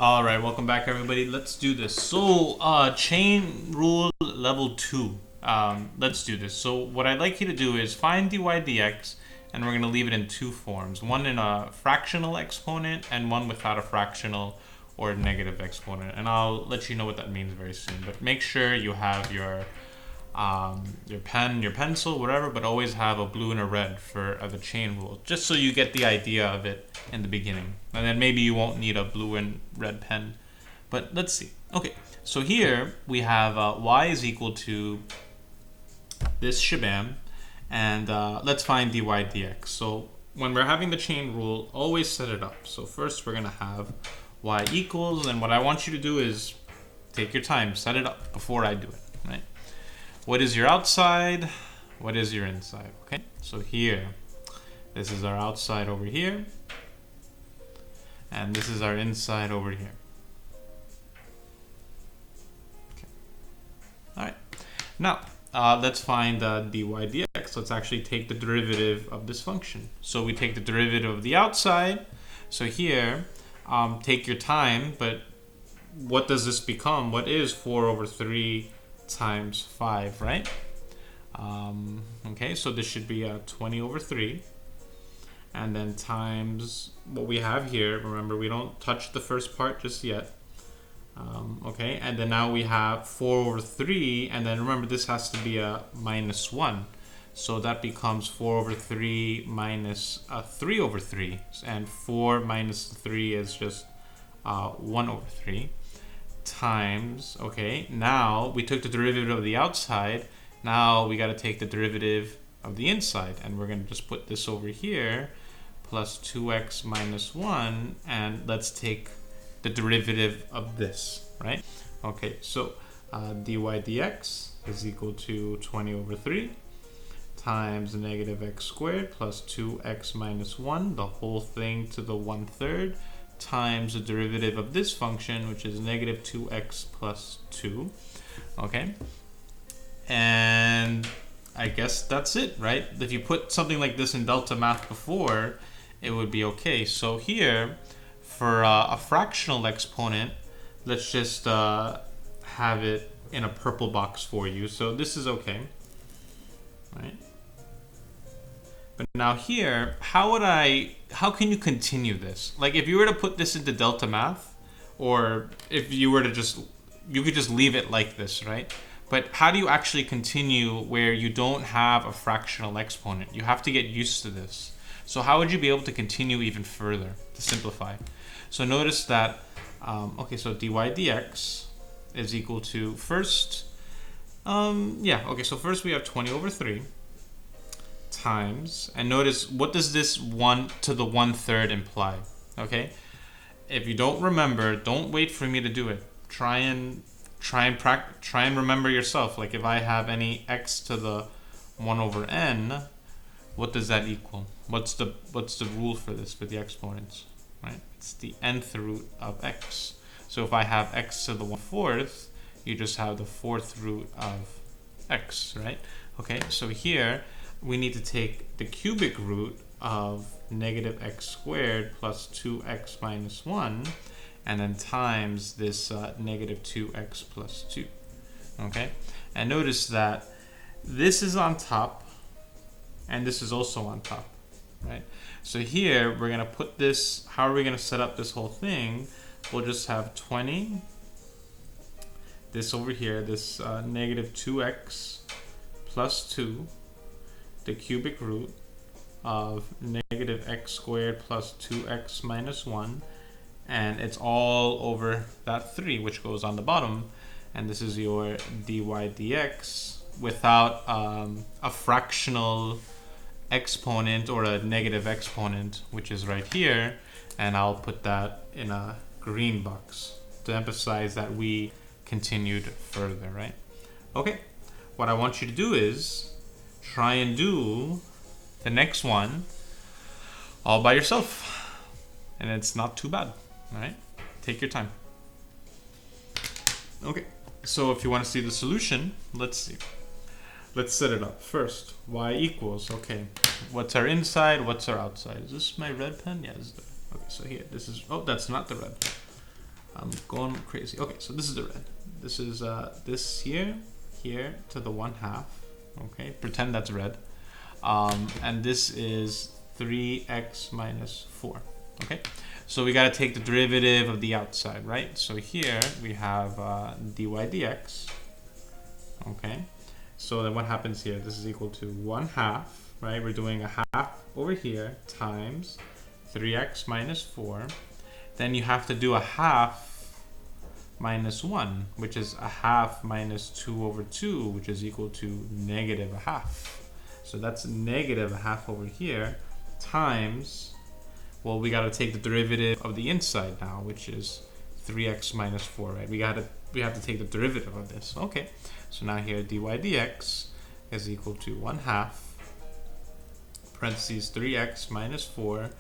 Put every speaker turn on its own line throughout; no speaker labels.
All right, welcome back, everybody. Let's do this. So, chain rule level 2. Let's do this. So, what I'd like you to do is find dy dx, and we're going to leave it in two forms. One in a fractional exponent, and one without a fractional or negative exponent. And I'll let you know what that means very soon. But make sure you have your pen, your pencil, whatever, but always have a blue and a red for the chain rule, just so you get the idea of it in the beginning. And then maybe you won't need a blue and red pen, but let's see. Okay, so here we have y is equal to this shabam, and let's find dy dx. So when we're having the chain rule, always set it up. So first we're gonna have y equals, and what I want you to do is take your time, set it up before I do it, right? What is your outside? What is your inside? Okay, so here, this is our outside over here, and this is our inside over here. Okay. All right. Now, let's find dy dx. Let's actually take the derivative of this function. So we take the derivative of the outside. So here, take your time, but what does this become? What is 4 over 3 times 5, right? Okay, so this should be 20 over 3. And then times what we have here. Remember, we don't touch the first part just yet. Okay, and then now we have 4 over 3. And then remember, this has to be a minus 1. So that becomes 4 over 3 minus 3 over 3. And 4 minus 3 is just 1 over 3. Times, okay, now we took the derivative of the outside, now we got to take the derivative of the inside, and we're going to just put this over here, plus 2x minus 1, and let's take the derivative of this, right? Okay, so dy dx is equal to 20 over 3 times negative x squared plus 2x minus 1, the whole thing to the 1/3, times the derivative of this function, which is negative 2x plus 2. Okay, and I guess that's it, right? If you put something like this in delta math before, it would be okay. So here, for a fractional exponent, let's just have it in a purple box for you. So this is okay, right? But now here, how can you continue this? Like if you were to put this into delta math, or if you were to you could just leave it like this, right? But how do you actually continue where you don't have a fractional exponent? You have to get used to this. So how would you be able to continue even further to simplify? So notice that, okay, so dy dx is equal to first, so first we have 20 over 3. Times, and notice, what does this 1 to the 1/3 imply? Okay, if you don't remember, don't wait for me to do it. Try and remember yourself. Like if I have any x to the 1 over n, what does that equal? What's the rule for this with the exponents, right? It's the nth root of x. So if I have x to the 1/4, you just have the 4th root of x, right? Okay, so here we need to take the cubic root of negative x squared plus 2x minus 1, and then times this negative 2x plus 2. Okay, and notice that this is on top, and this is also on top, right? So here we're going to put this, how are we going to set up this whole thing? We'll just have 20, this over here, this negative 2x plus 2, the cubic root of negative x squared plus 2x minus 1, and it's all over that 3, which goes on the bottom, and this is your dy dx without a fractional exponent or a negative exponent, which is right here, and I'll put that in a green box to emphasize that we continued further, right? Okay, what I want you to do is try and do the next one all by yourself, and it's not too bad. All right, take your time. Okay, so if you want to see the solution, let's see. Let's set it up. First, y equals, okay, what's our inside, what's our outside? Is this my red pen? Yeah, this is the, okay, so here, this is, oh, that's not the red pen. I'm going crazy. Okay, so this is the red. This is this here to the 1/2. Okay, pretend that's red. And this is 3x minus 4. Okay, so we got to take the derivative of the outside, right? So here we have dy dx. Okay, so then what happens here? This is equal to 1/2, right? We're doing a half over here times 3x minus 4. Then you have to do a half minus 1, which is a half minus 2 over 2, which is equal to negative a half. So that's negative a half over here times, well, we got to take the derivative of the inside now, which is 3x minus 4, right? We have to take the derivative of this. Okay, so now here dy dx is equal to 1/2 parentheses 3x minus 4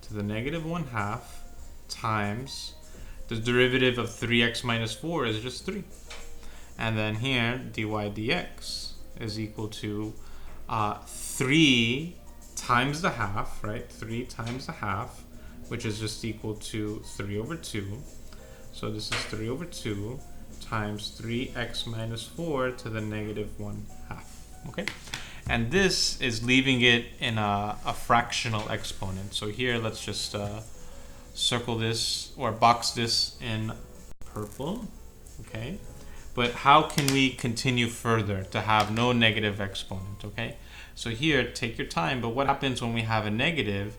to the negative 1/2 times the derivative of 3x minus 4 is just 3. And then here dy dx is equal to 3 times the half, right? 3 times the half, which is just equal to 3 over 2. So this is 3 over 2 times 3x minus 4 to the negative 1/2. Okay? And this is leaving it in a fractional exponent. So here, let's just circle this or box this in purple. Okay? But how can we continue further to have no negative exponent? Okay? So here, take your time, but what happens when we have a negative?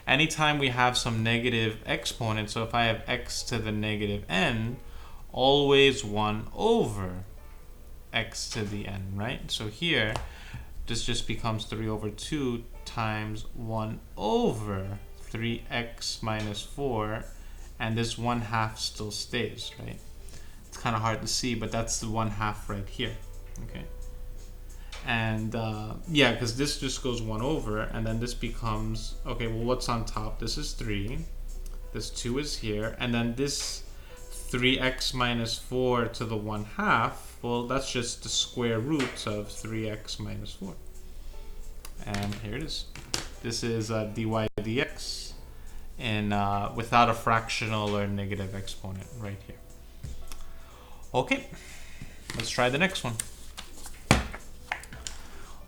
Anytime we have some negative exponent, so if I have x to the negative n, always 1 over x to the n, right? So here, this just becomes 3 over 2 times 1 over 3x minus 4, and this 1/2 still stays, right? It's kind of hard to see, but that's the 1/2 right here, okay? And yeah, because this just goes 1 over, and then this becomes, okay, well, what's on top? This is 3, this 2 is here, and then this 3x minus 4 to the 1/2, well, that's just the square root of 3x minus 4. And here it is. This is dy dx and without a fractional or negative exponent right here. Okay, let's try the next one.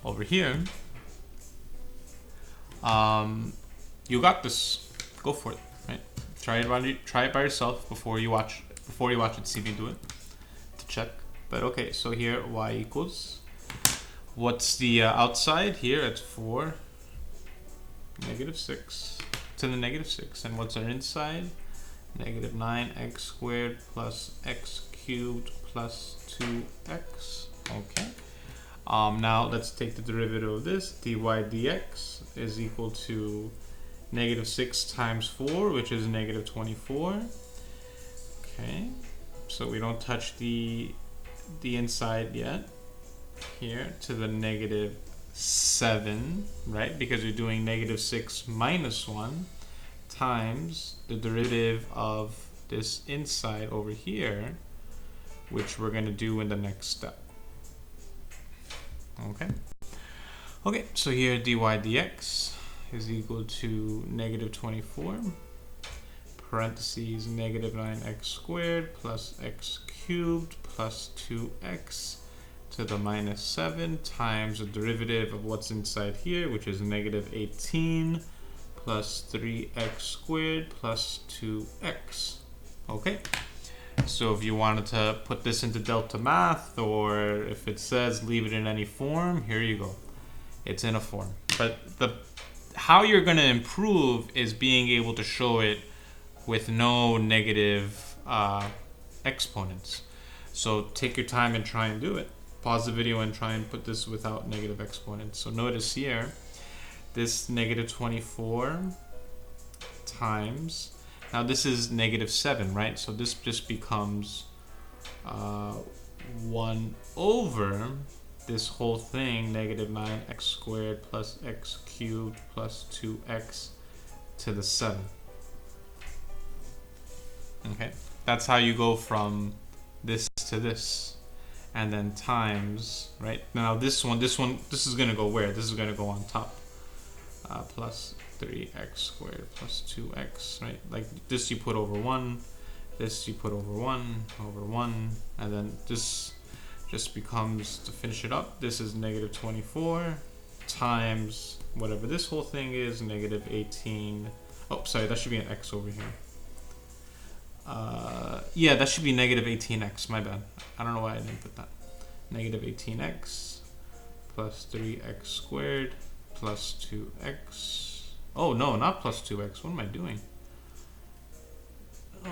Over here, you got this. Go for it, right? Try it by yourself before you watch it. See me do it to check. But okay, so here y equals. What's the outside here? It's 4 negative 6 to the negative 6, and what's our inside? Negative 9x squared plus x cubed plus 2x. Okay. Now let's take the derivative of this. Dy dx is equal to negative 6 times 4, which is negative 24. Okay, so we don't touch the inside yet. Here to the negative 7, right? Because you're doing negative 6 minus 1 times the derivative of this inside over here, which we're going to do in the next step. Okay, so here dy dx is equal to negative 24 parentheses negative 9x squared plus x cubed plus 2x to the minus 7 times the derivative of what's inside here, which is negative 18 plus 3x squared plus 2x. Okay, so if you wanted to put this into delta math, or if it says leave it in any form, here you go. It's in a form. But how you're going to improve is being able to show it with no negative exponents. So take your time and try and do it. Pause the video and try and put this without negative exponents. So notice here, this negative 24 times, now this is negative 7, right? So this just becomes 1 over this whole thing, negative 9x squared plus x cubed plus 2x to the 7. Okay, that's how you go from this to this. And then times, right? Now this is gonna go where? This is gonna go on top. Plus 3x squared plus 2x, right? Like this you put over 1, This you put over 1, and then this just becomes, to finish it up, this is negative 24 times whatever this whole thing is, negative 18. Oh, sorry, that should be an x over here. Yeah, that should be negative 18x, my bad. I don't know why I didn't put that. Negative 18x plus 3x squared plus 2x. Oh no, not plus 2x. What am I doing?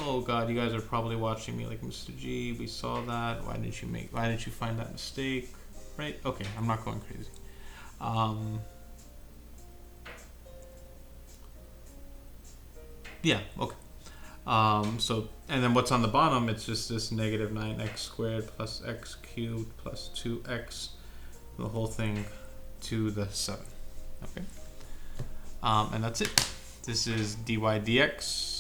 Oh god, you guys are probably watching me like, Mr. G, we saw that. Why did you find that mistake? Right? Okay, I'm not going crazy. Yeah, okay. So, and then what's on the bottom, it's just this negative 9x squared plus x cubed plus 2x, the whole thing to the 7. Okay. And that's it. This is dy dx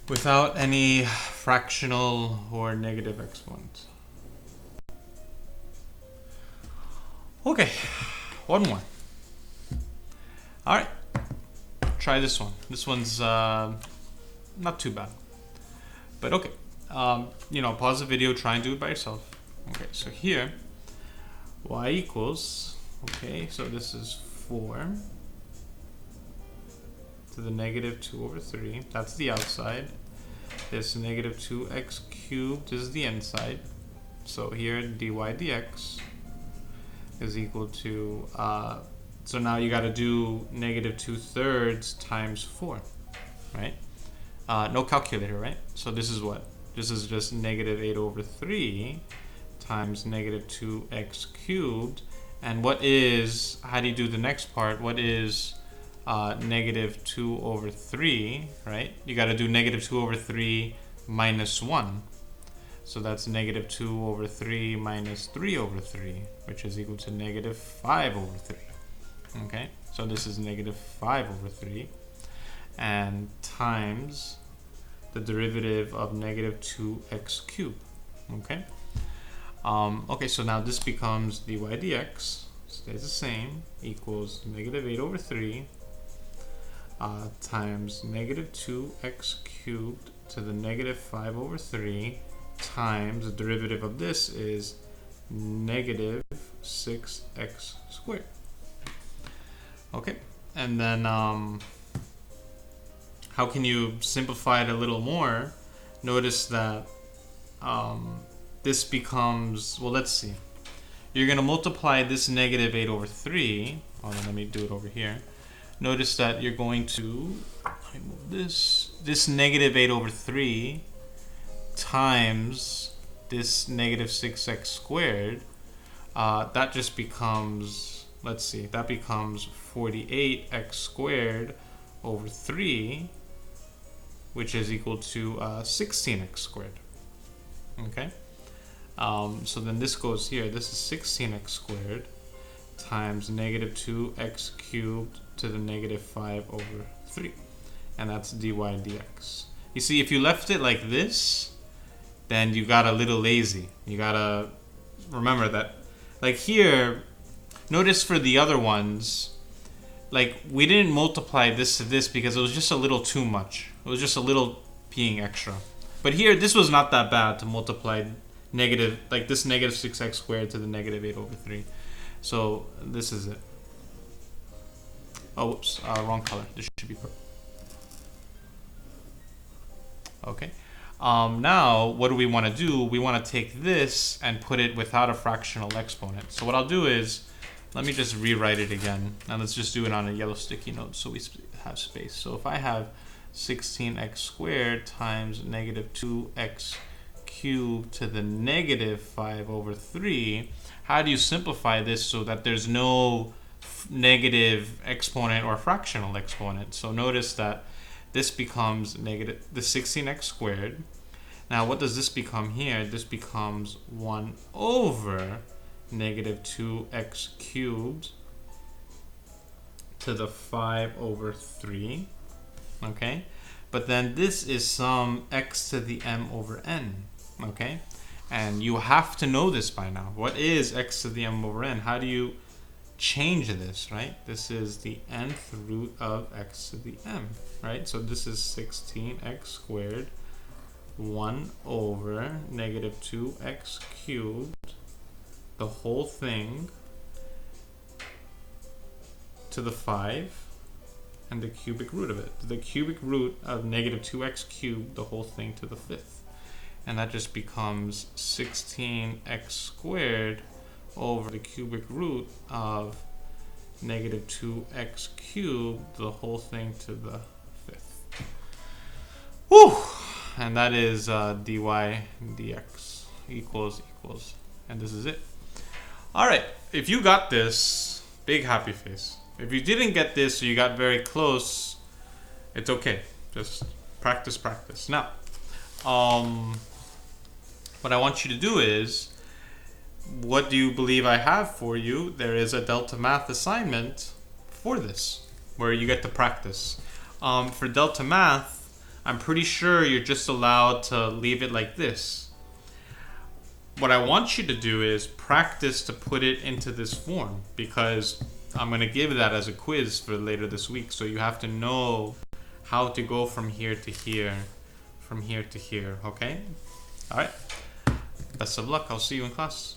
without any fractional or negative exponents. Okay, one more. All right, try this one. This one's not too bad, but okay. You know, pause the video, try and do it by yourself. Okay, so here, y equals, okay, so this is 4 to the negative 2 over 3. That's the outside. This negative 2x cubed is the inside. So here dy dx is equal to, so now you got to do negative 2/3 times 4, right? No calculator, right? So this is what? This is just negative 8 over 3 times negative 2x cubed. And what is, how do you do the next part? What is negative 2 over 3, right? You got to do negative 2 over 3 minus 1. So that's negative 2 over 3 minus 3 over 3, which is equal to negative 5 over 3. Okay, so this is negative 5 over 3, and times the derivative of negative 2x cubed. Okay. Okay, so now this becomes dy dx, stays the same, equals negative 8 over 3 times negative 2x cubed to the negative 5 over 3 times the derivative of this is negative 6x squared. Okay, and then how can you simplify it a little more? Notice that this becomes, well, let's see. You're going to multiply this negative 8 over 3. Oh, let me do it over here. Notice that you're going to, let me move this negative 8 over 3 times this negative 6x squared. That just becomes, let's see, that becomes 48x squared over 3, which is equal to 16x squared. Okay. So then this goes here. This is 16x squared times negative 2x cubed to the negative 5 over 3. And that's dy dx. You see, if you left it like this, then you got a little lazy. You gotta remember that, like here, notice for the other ones, like we didn't multiply this to this because it was just a little too much. It was just a little being extra. But here, this was not that bad to multiply negative, like this negative 6x squared to the negative 8 over 3. So this is it. Oh, whoops, wrong color. This should be purple. Okay. Now, what do we want to do? We want to take this and put it without a fractional exponent. So what I'll do is, let me just rewrite it again. And let's just do it on a yellow sticky note so we have space. So if I have 16x squared times negative 2x cubed to the negative 5 over 3, how do you simplify this so that there's no negative exponent or fractional exponent? So notice that this becomes negative, the 16x squared. Now what does this become here? This becomes 1 over negative 2x cubed to the 5 over 3. Okay, but then this is some x to the m over n. Okay, and you have to know this by now. What is x to the m over n? How do you change this, right? This is the nth root of x to the m, right? So this is 16x squared 1 over negative 2x cubed, the whole thing to the 5, and the cubic root of it. The cubic root of negative 2x cubed, the whole thing to the 5th. And that just becomes 16x squared over the cubic root of negative 2x cubed, the whole thing to the 5th. Whew! And that is dy dx equals, and this is it. All right, if you got this, big happy face. If you didn't get this or you got very close, it's okay. Just practice, practice. Now, what I want you to do is, what do you believe I have for you? There is a Delta Math assignment for this, where you get to practice. For Delta Math, I'm pretty sure you're just allowed to leave it like this. What I want you to do is practice to put it into this form, because I'm going to give that as a quiz for later this week. So you have to know how to go from here to here, from here to here, okay? All right. Best of luck. I'll see you in class.